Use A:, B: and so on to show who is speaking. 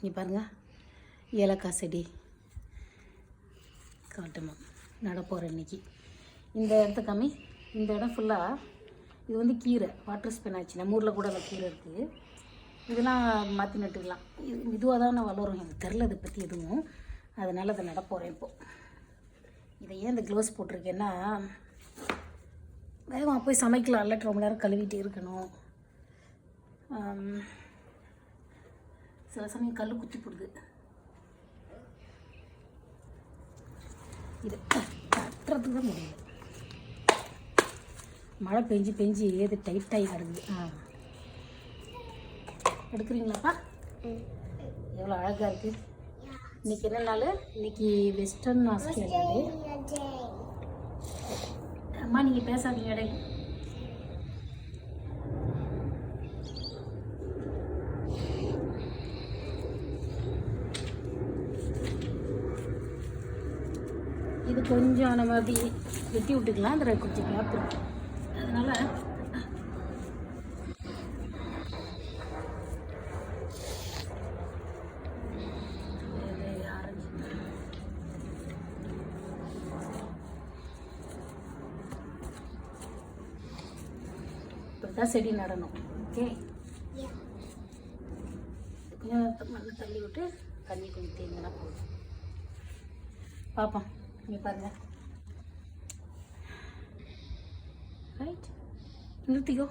A: நீ பாருங்கள், ஏலக்காய் செடி காட்டுமா நட போகிறேன் இன்றைக்கி. இந்த இடத்த காமி. இந்த இடம் ஃபுல்லாக இது வந்து கீரை, வாட்டர் ஸ்பினாச். நம்ம ஊரில் கூட அந்த கீரை இருக்குது. இதெல்லாம் மாற்றி நட்டுக்கலாம். இது இதுவாக தான் வளரும். எனக்கு தெரில இதை பற்றி எதுவும். அதனால் அதை நட போகிறேன் இப்போது. இதை ஏன் இந்த க்ளவுஸ் போட்டிருக்கேன்னா, வேகமாக போய் சமைக்கலாம். இல்லை ரொம்ப நேரம் கழுவிட்டே இருக்கணும். சில சமயம் கல் குத்தி போடுது. இது கட்டுறதுக்கு தான் முடியல. மழை பெஞ்சு ஏது டைட்டாகி கிடக்குது. எடுக்கிறீங்களாப்பா? எவ்வளோ அழகாக இருக்குது. இன்றைக்கி என்ன நாள்? இன்றைக்கி வெஸ்டர்ன் ஆஸ்திரேலியா டே. அம்மா நீங்கள் பேசாதீங்க இடை. இது கொஞ்சம் நம்ம அப்படி வெட்டி விட்டுக்கலாம். அந்த கொஞ்சம் கேப் இருக்கும். அதனால் இப்படி தான் செடி நடணும். ஓகே, கொஞ்சம் மண்ணு தள்ளி விட்டு தண்ணி கொஞ்சம் தேங்கினா போதும். பார்ப்போம். நீங்கள் பாருங்கள். ரைட், நிறுத்திக்கோ.